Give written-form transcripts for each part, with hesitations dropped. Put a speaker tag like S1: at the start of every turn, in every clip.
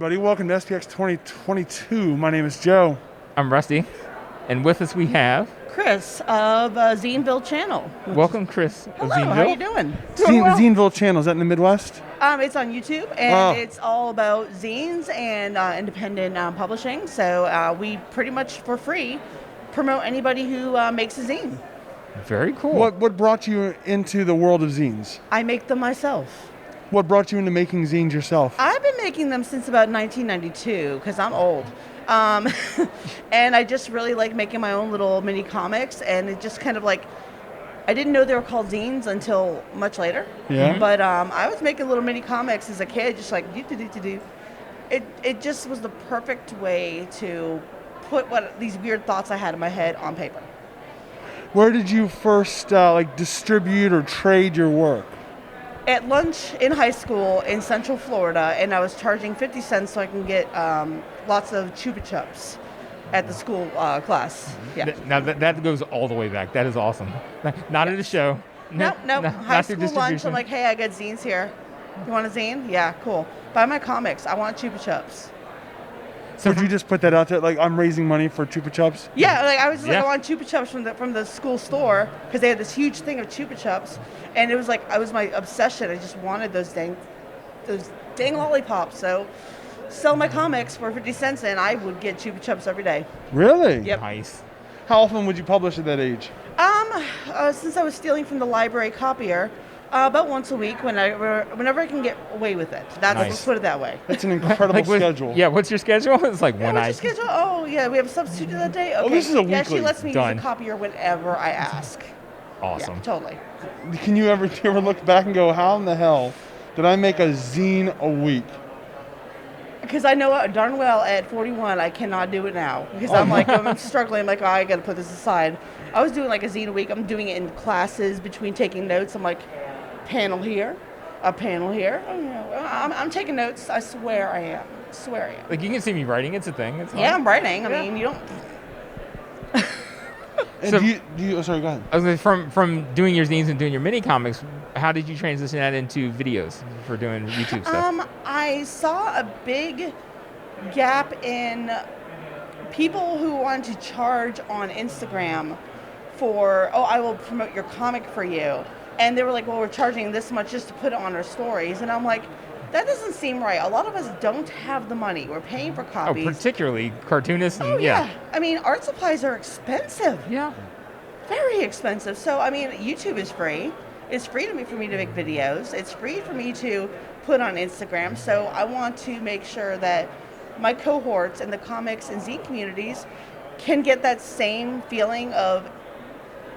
S1: everybody. Welcome to SPX 2022. My name is Joe.
S2: I'm Rusty, and with us we have...
S3: Krys of Zineville channel.
S2: Welcome, Krys of
S3: Hello,
S2: Zineville.
S3: how you doing? Doing well.
S1: Zineville channel, is that in the Midwest?
S3: It's on YouTube, and it's all about zines and independent publishing. So we pretty much, for free, promote anybody who makes a zine.
S2: Very cool.
S1: What brought you into the world of zines?
S3: I make them myself.
S1: What brought you into making zines yourself?
S3: I've been making them since about 1992, because I'm old. And I just really like making my own little mini comics, and it just kind of like, I didn't know they were called zines until much later.
S1: Yeah.
S3: But I was making little mini comics as a kid, just like do. It just was the perfect way to put these weird thoughts I had in my head on paper.
S1: Where did you first distribute or trade your work?
S3: At lunch in high school in Central Florida, and I was charging 50 cents so I can get lots of Chupa Chups at the school class. Yeah.
S2: Now that goes all the way back. That is awesome. Not at a show.
S3: Nope. High school lunch, I'm like, hey, I got zines here. You want a zine? Yeah, cool. Buy my comics. I want Chupa Chups.
S1: So would you just put that out there, like, I'm raising money for Chupa Chups?
S3: Yeah, like I was just like, I want Chupa Chups from the school store, because they had this huge thing of Chupa Chups, and it was like, I was my obsession. I just wanted those dang lollipops. So sell my comics for 50 cents, and I would get Chupa Chups every day.
S1: Really?
S3: Yep.
S2: Nice.
S1: How often would you publish at that age?
S3: Since I was stealing from the library copier, about once a week, whenever I can get away with it. Let's put it that way.
S1: That's an incredible schedule.
S2: Yeah, what's your schedule? It's like
S3: what's your schedule? Oh, yeah, we have a substitute that day? Okay.
S1: This is a weekly.
S3: Yeah, she lets me use
S2: Done.
S3: a copier whenever I ask.
S2: Awesome.
S3: Yeah, totally.
S1: Do you ever look back and go, how in the hell did I make a zine a week?
S3: Because I know darn well at 41 I cannot do it now. Because I'm struggling. I'm like, oh, I got to put this aside. I was doing like a zine a week. I'm doing it in classes between taking notes. I'm like, panel here, a panel here. Oh, yeah. I'm taking notes. I swear I am.
S2: Like, you can see me writing. It's a thing. It's
S3: yeah, I'm writing. I mean, you don't...
S1: And
S2: So-
S1: do you, sorry, go ahead.
S2: I was gonna, from doing your zines and doing your mini comics, how did you transition that into videos for doing YouTube stuff?
S3: I saw a big gap in people who wanted to charge on Instagram for, I will promote your comic for you. And they were like, well, we're charging this much just to put it on our stories. And I'm like, that doesn't seem right. A lot of us don't have the money. We're paying for copies.
S2: Oh, particularly cartoonists. And,
S3: yeah. I mean, art supplies are expensive.
S2: Yeah.
S3: Very expensive. So, I mean, YouTube is free. It's free for me to make videos. It's free for me to put on Instagram. So I want to make sure that my cohorts in the comics and zine communities can get that same feeling of,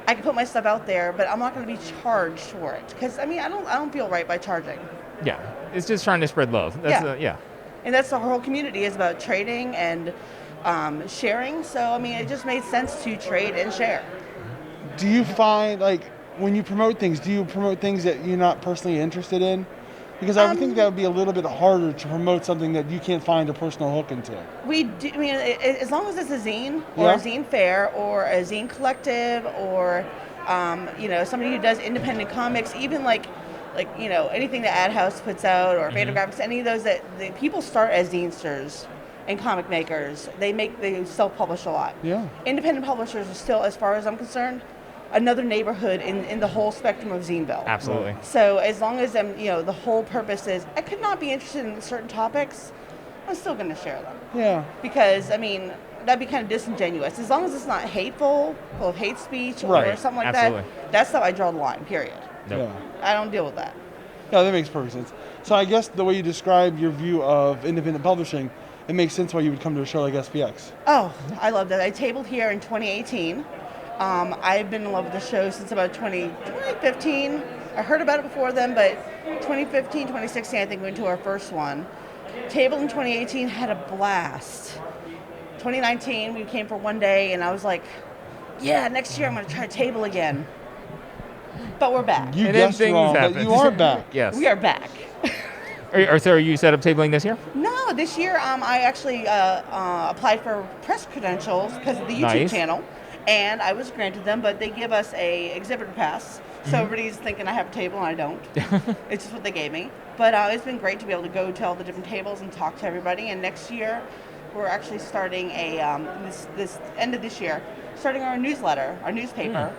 S3: I can put my stuff out there, but I'm not going to be charged for it. Because, I mean, I don't feel right by charging.
S2: Yeah. It's just trying to spread love. That's yeah.
S3: And that's the whole community is about trading and sharing. So, I mean, it just made sense to trade and share.
S1: Do you find, like, when you promote things, do you promote things that you're not personally interested in? Because I would think that would be a little bit harder to promote something that you can't find a personal hook into.
S3: We do, I mean, as long as it's a zine or a zine fair or a zine collective or, somebody who does independent comics, even like anything that Ad House puts out or Fantagraphics, any of those that the people start as zinesters and comic makers. They self-publish a lot. Yeah. Independent publishers are still, as far as I'm concerned, another neighborhood in the whole spectrum of Zineville.
S2: Absolutely.
S3: So as long as the whole purpose is, I could not be interested in certain topics, I'm still going to share them. Yeah. Because, I mean, that'd be kind of disingenuous. As long as it's not hateful, full of hate speech or something like that, that's how I draw the line, period.
S2: Nope.
S3: I don't deal with that.
S1: Yeah, that makes perfect sense. So I guess the way you describe your view of independent publishing, it makes sense why you would come to a show like SPX.
S3: Oh, I love that. I tabled here in 2018. I've been in love with the show since about 2015. I heard about it before then, but 2015, 2016, I think we went to our first one. Tabled in 2018, had a blast. 2019, we came for one day, and I was like, yeah, next year I'm going to try to table again. But we're back.
S1: You guessed wrong, but you are back.
S2: Yes.
S3: We are back.
S2: Are you set up tabling this year?
S3: No, this year I actually applied for press credentials because of the YouTube channel. And I was granted them, but they give us a exhibitor pass. So everybody's thinking I have a table and I don't. It's just what they gave me. But it's been great to be able to go to all the different tables and talk to everybody. And next year, we're actually starting a this end of this year, starting our newsletter, our newspaper.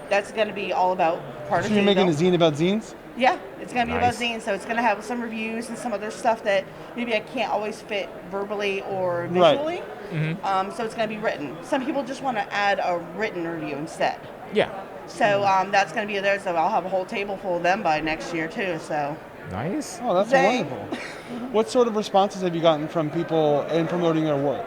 S3: That's going to be all about part of.
S1: So you're making a zine about zines?
S3: Yeah, it's going to be about
S2: Nice.
S3: zines. So it's going to have some reviews and some other stuff that maybe I can't always fit verbally or visually.
S1: Right.
S3: So it's going to be written. Some people just want to add a written review instead.
S2: Yeah.
S3: So that's going to be there. So I'll have a whole table full of them by next year too. So.
S2: Nice.
S1: Oh, that's
S3: Zang.
S1: wonderful. What sort of responses have you gotten from people in promoting their work?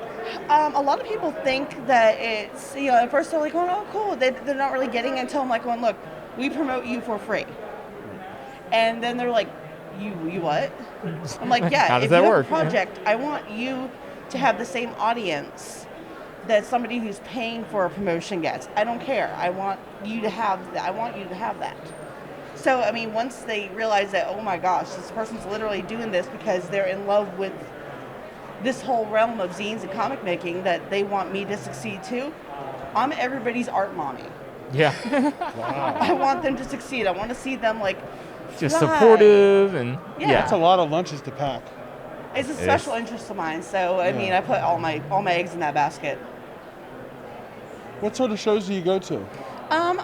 S3: A lot of people think that it's, at first they're like, oh, cool. They're not really getting it until I'm like, going, look, we promote you for free. And then they're like, you what? I'm like, yeah,
S2: How does
S3: if
S2: that
S3: you
S2: work?
S3: have a project, I want you to have the same audience that somebody who's paying for a promotion gets. I don't care. I want you to have that. I want you to have that. So, I mean, once they realize that, oh my gosh, this person's literally doing this because they're in love with this whole realm of zines and comic making, that they want me to succeed too, I'm everybody's art mommy.
S2: Yeah.
S1: Wow.
S3: I want them to succeed. I want to see them like
S2: Just
S3: fly.
S2: supportive and
S3: Yeah.
S1: That's a lot of lunches to pack.
S3: It's a special interest of mine. So, I mean, I put all my eggs in that basket.
S1: What sort of shows do you go to?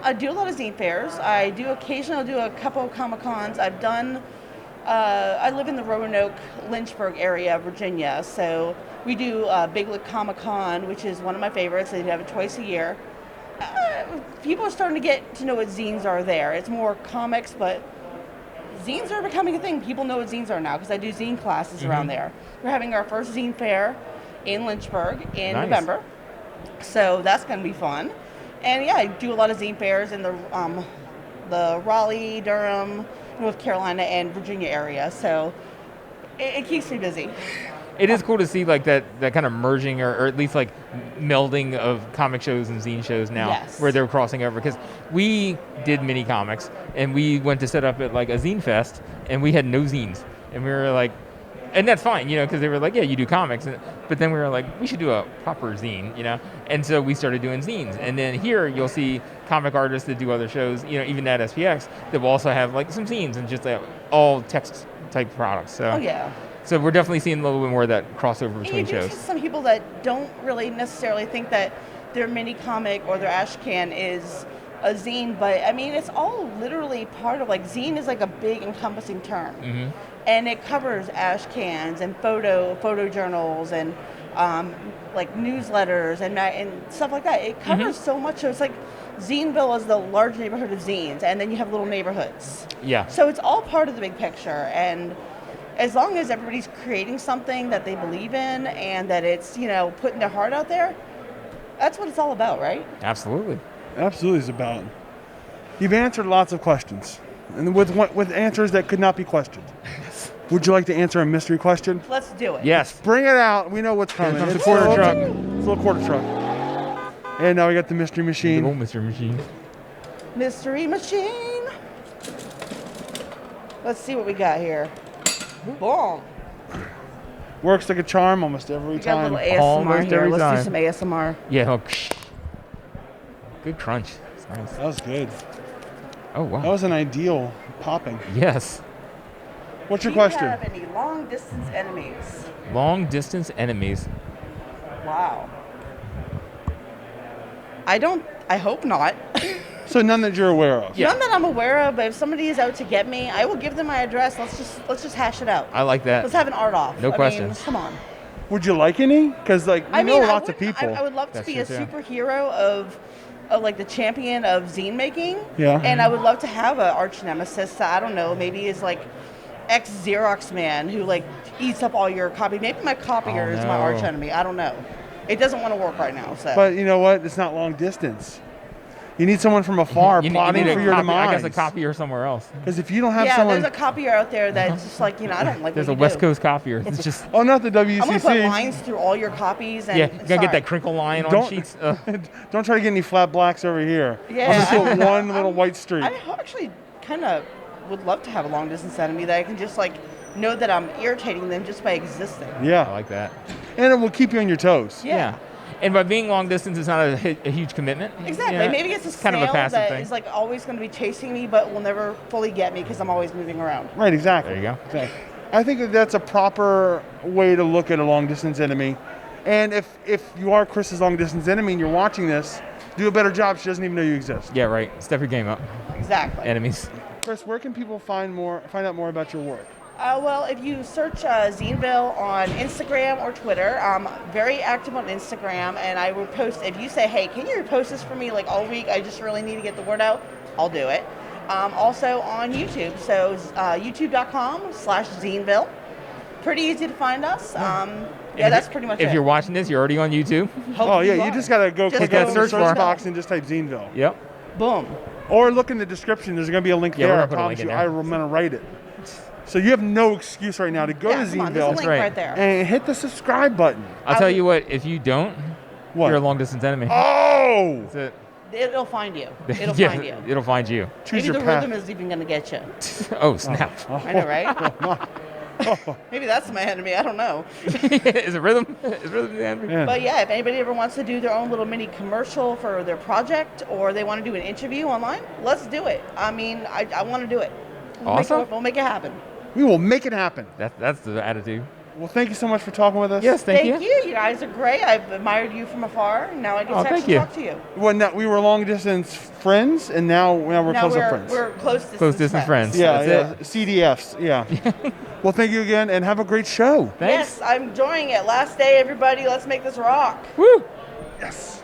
S3: I do a lot of zine fairs. I do occasionally do a couple of Comic-Cons. I've done, I live in the Roanoke, Lynchburg area, Virginia. So we do Big Lick Comic-Con, which is one of my favorites. They have it twice a year. People are starting to get to know what zines are there. It's more comics, but zines are becoming a thing. People know what zines are now because I do zine classes around there. We're having our first zine fair in Lynchburg in
S2: Nice.
S3: November. So that's going to be fun. And yeah, I do a lot of zine fairs in the Raleigh, Durham, North Carolina, and Virginia area. So it keeps me busy.
S2: It is cool to see like that kind of merging or at least like melding of comic shows and zine shows now,
S3: Yes.
S2: where they're crossing over. Because we did mini comics and we went to set up at like a zine fest and we had no zines, and we were like, and that's fine, because they were like, yeah, you do comics, but then we were like, we should do a proper zine, and so we started doing zines. And then here you'll see comic artists that do other shows, even at SPX, that will also have like some zines and just all text type products. So
S3: Oh yeah.
S2: So we're definitely seeing a little bit more of that crossover between
S3: You do see
S2: shows.
S3: some people that don't really necessarily think that their mini comic or their ash can is a zine, but I mean, it's all literally part of, like, zine is like a big encompassing term. And it covers ash cans and photo journals and like newsletters and stuff like that. It covers so much. So it's like Zineville is the large neighborhood of zines, and then you have little neighborhoods.
S2: Yeah.
S3: So it's all part of the big picture. And as long as everybody's creating something that they believe in and that it's, putting their heart out there, that's what it's all about, right?
S2: Absolutely.
S1: Absolutely is about. You've answered lots of questions, and with answers that could not be questioned. Would you like to answer a mystery question?
S3: Let's do it.
S2: Yes.
S1: Bring it out. We know what's coming.
S2: comes the
S1: It's
S2: quarter
S1: a
S2: truck.
S1: It's a little quarter truck. And now we got the mystery
S2: The
S1: machine.
S2: old Mr. Machine.
S3: Mystery machine. Let's see what we got here. Boom.
S1: Works like a charm almost every
S3: We got a
S1: time.
S3: little ASMR
S2: Almost
S3: here.
S2: every
S3: Let's
S2: time.
S3: do some ASMR.
S2: Yeah. Good crunch. It's nice.
S1: That was good.
S2: Oh wow.
S1: That was an ideal popping.
S2: Yes.
S1: What's your
S3: Do you
S1: question?
S3: have any long distance enemies?
S2: Long distance enemies.
S3: Wow. I hope not.
S1: So none that you're aware of.
S2: Yeah.
S3: None that I'm aware of, but if somebody is out to get me, I will give them my address. Let's just hash it out.
S2: I like that.
S3: Let's have an art off.
S2: No
S3: I
S2: questions.
S3: mean, come on.
S1: Would you like any? Because we know lots of
S3: wouldn't-
S1: people.
S3: I would love to
S2: That's
S3: be a
S2: true, too.
S3: superhero of like the champion of zine making.
S1: Yeah.
S3: And I would love to have an arch nemesis that, I don't know, maybe is like ex Xerox man who like eats up all your copy. Maybe my copier
S2: Oh,
S3: is my arch
S2: no.
S3: enemy. I don't know. It doesn't want to work right now. So.
S1: But you know what? It's not long distance. You need someone from afar
S2: You
S1: plotting
S2: need a
S1: for your
S2: copy, I
S1: demise.
S2: guess a copier somewhere else.
S1: Because if you don't have
S3: yeah,
S1: someone,
S3: there's a copier out there that's just like, I don't like
S2: There's
S3: what
S2: a
S3: you
S2: West
S3: do.
S2: Coast copier. It's just
S1: oh, not the
S3: I'm going to put
S1: WCC.
S3: lines through all your copies. And
S2: yeah. You gotta get
S3: sorry.
S2: that crinkle line on
S1: Don't-
S2: sheets.
S1: Don't try to get any flat blacks over here.
S3: Yeah.
S1: I'll just put one little white streak.
S3: I actually kind of would love to have a long distance enemy that I can just like know that I'm irritating them just by existing.
S1: Yeah,
S2: I like that.
S1: and it will keep you on your toes.
S3: Yeah.
S2: And by being long distance, it's not a huge commitment.
S3: Exactly.
S2: You know?
S3: Maybe it's a
S2: kind of a
S3: snail
S2: passive
S3: that
S2: thing.
S3: is like always going to be chasing me, but will never fully get me because I'm always moving around.
S1: Right, exactly.
S2: There you go.
S1: Exactly. I think that that's a proper way to look at a long distance enemy. And if you are Krys's long distance enemy and you're watching this, do a better job. She doesn't even know you exist.
S2: Yeah, right. Step your game up.
S3: Exactly.
S2: Enemies.
S1: Krys, where can people find out more about your work?
S3: Well, if you search Zineville on Instagram or Twitter, I'm very active on Instagram, and I will post. If you say, "Hey, can you repost this for me like all week? I just really need to get the word out," I'll do it. Also on YouTube, so youtube.com/Zineville. Pretty easy to find us. Yeah, that's pretty much it.
S2: If you're watching this, you're already on YouTube.
S1: Oh yeah, you just gotta go click
S2: that
S1: on the
S2: search
S1: search
S2: bar.
S1: box and just type Zineville.
S2: Yep.
S3: Boom.
S1: Or look in the description. There's gonna be a link
S2: Yeah,
S1: there.
S2: we're
S1: I
S2: gonna put a
S1: promise
S2: link
S1: you.
S2: in there.
S1: I'm gonna write it. So you have no excuse right now to go
S3: Yeah,
S1: to
S3: come on, there's a
S1: Zineville
S3: link
S2: right.
S3: right there.
S1: and hit the subscribe button.
S2: I'll tell you what. If you don't,
S1: What?
S2: you're a long distance enemy.
S1: Oh!
S2: That's it.
S3: It'll find you. It'll
S2: Yeah,
S3: find you.
S2: It'll find you.
S1: Choose
S3: Maybe
S1: your
S3: the
S1: path.
S3: rhythm is even going to get you.
S2: Oh snap!
S3: I know, right? Maybe that's my enemy. I don't know.
S2: Is it rhythm? Is rhythm the enemy?
S1: Yeah.
S3: But yeah, if anybody ever wants to do their own little mini commercial for their project, or they want to do an interview online, let's do it. I mean, I want to do it.
S2: Awesome.
S3: We'll make it happen.
S1: We will make it happen.
S2: That's the attitude.
S1: Well, thank you so much for talking with us.
S2: Yes, thank you.
S3: You guys are great. I've admired you from afar. Now I get
S2: Oh,
S3: to
S2: thank
S3: actually
S2: you.
S3: talk to you.
S1: Well, now, we were long distance friends, and now we're
S3: Now
S1: closer friends.
S3: we're close distance,
S2: Close distance friends.
S1: yeah,
S2: That's
S1: yeah. CDFs. Yeah. Well, thank you again, and have a great show.
S2: Thanks.
S3: Yes, I'm enjoying it. Last day, everybody. Let's make this rock.
S2: Woo!
S1: Yes.